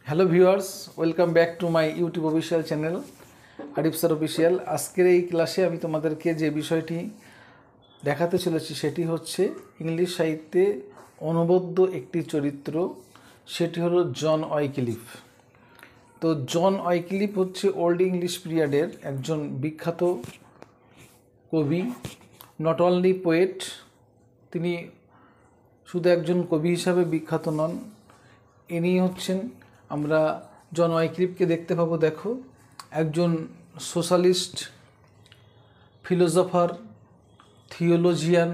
Hello viewers, welcome back to my YouTube official channel Arif sir official. আজকের এই ক্লাসে আমি তোমাদেরকে যে বিষয়টি দেখাতে চলেছি সেটি হচ্ছে ইংলিশ সাহিত্যে অনবদ্য একটি চরিত্র, সেটি হলো জন উইকলিফ। তো জন উইকলিফ হচ্ছে ওল্ড ইংলিশ পিরিয়ডের একজন বিখ্যাত কবি, নট অনলি পোয়েট। তিনি শুধু একজন কবি হিসাবে বিখ্যাত নন, ইনি হচ্ছেন, আমরা জন উইকলিফকে দেখতে পাবো, দেখো, একজন socialist, philosopher, theologian,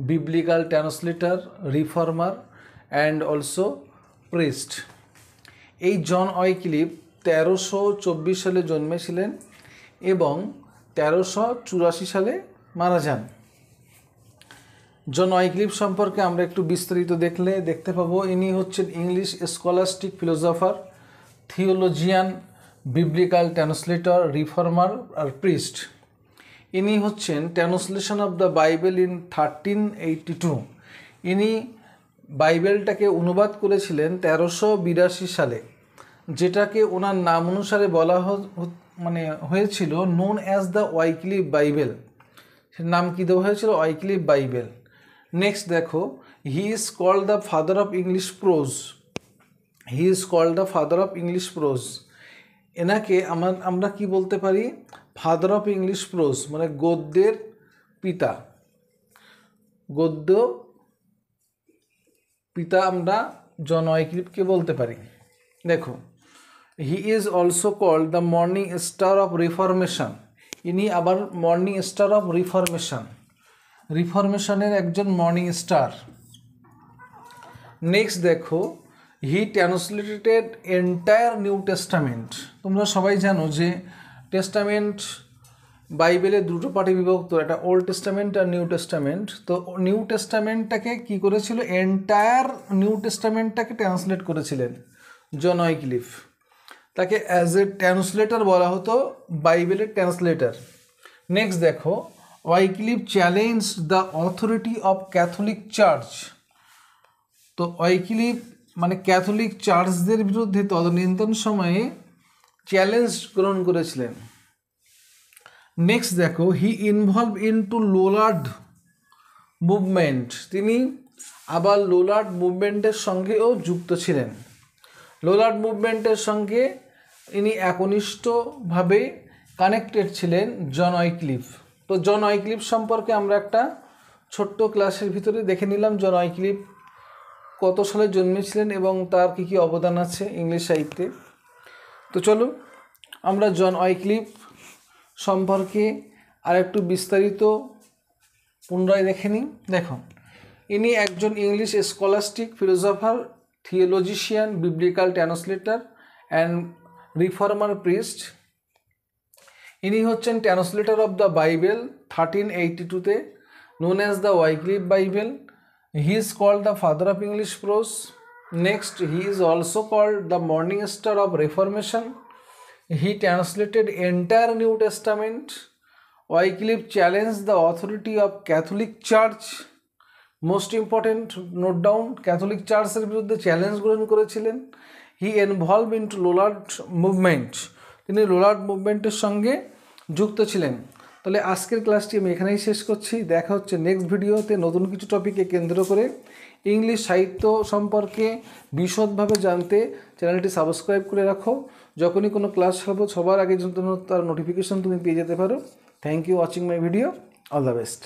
biblical translator, reformer and also priest. এই জন উইকলিফ 1324 সালে জন্মেছিলেন এবং 1384 সালে মারা যান। জন উইকলিফ সম্পর্কে আমরা একটু বিস্তারিত দেখতে পাবো। ইনি হচ্ছেন English scholastic philosopher, theologian, biblical translator, reformer আর প্রিস্ট। ইনি হচ্ছেন translation of the Bible in 1382। ইনি বাইবেলটাকে অনুবাদ করেছিলেন 1382 সালে, যেটাকে ওনার নাম অনুসারে বলা হয়েছিল known as the Wycliffe Bible. নাম কী দেওয়া হয়েছিল? Wycliffe Bible. নেক্সট দেখো, he is called the father of English prose. He is called the father of English prose. এনাকে আমরা কি বলতে পারি? ফাদার অফ ইংলিশ প্রোজ, মানে গদ্যের পিতা। গদ্য পিতা আমরা জন উইকলিফকে বলতে পারি। দেখো, he is also called the morning star of reformation. ইনি আবার মর্নিং স্টার অফ রিফরমেশনের একজন মর্নিং স্টার। নেক্সট দেখো, হি ট্রান্সলেটেড এন্টায়ার নিউ টেস্টামেন্ট। তোমরা সবাই জানো যে টেস্টামেন্ট বাইবেলে দুটো পার্টে বিভক্ত, একটা ওল্ড টেস্টামেন্ট আর নিউ টেস্টামেন্ট। তো নিউ টেস্টামেন্টটাকে কি করেছিল? এন্টায়ার নিউ টেস্টামেন্টটাকে ট্রান্সলেট করেছিলেন জন উইকলিফ। তাকে অ্যাজ এ ট্রান্সলেটর বলা হতো, বাইবেলের ট্রান্সলেটর। নেক্সট দেখো, Wycliffe challenge the authority of Catholic church. তো উইকলিফ মানে ক্যাথলিক চার্চদের বিরুদ্ধে তদানীন্তন সময়ে চ্যালেঞ্জ গ্রহণ করেছিলেন। নেক্সট দেখো, হি ইনভলভ ইনটু লোলার্ড মুভমেন্ট। তিনি আবার লোলার্ড মুভমেন্টের সঙ্গেও যুক্ত ছিলেন। লোলার্ড মুভমেন্টের সঙ্গে ইনি একনিষ্ঠভাবে কানেক্টেড ছিলেন জন উইকলিফ। তো জন উইকলিফ সম্পর্কে আমরা একটা ছোট্ট ক্লাসের ভিতরে দেখে নিলাম জন উইকলিফ কত সালে জন্মেছিলেন এবং তার কী কী অবদান আছে ইংলিশ সাহিত্যে। তো চলো আমরা জন উইকলিফ সম্পর্কে আর একটু বিস্তারিত পুনরায় দেখে নিই। দেখো, ইনি একজন English scholastic philosopher, theologian, biblical translator and reformer priest. ইনি হচ্ছেন ট্রান্সলেটর অফ দ্য বাইবেল 1382-তে, known as the Wycliffe Bible. He is called the father of English prose. Next, he is also called the morning star of Reformation. He translated entire New Testament. Wycliffe challenged the authority of Catholic Church. Most important, note down, Catholic Church এর বিরুদ্ধে challenge গ্রহণ করেছিলেন। He involved into Lollard movement. তিনি লোলার্ড মুভমেন্টের সঙ্গে যুক্ত ছিলেন। তাহলে আজকের ক্লাসটি আমি এখানেই শেষ করছি। দেখা হচ্ছে নেক্সট ভিডিওতে নতুন কিছু টপিকে কেন্দ্র করে। ইংলিশ সাহিত্য সম্পর্কে বিশদভাবে জানতে চ্যানেলটি সাবস্ক্রাইব করে রাখো। যখনই কোনো ক্লাস হবে সবার আগে জন্য তার নোটিফিকেশন তুমি পেয়ে যেতে পারো। Thank you watching my video. All the best.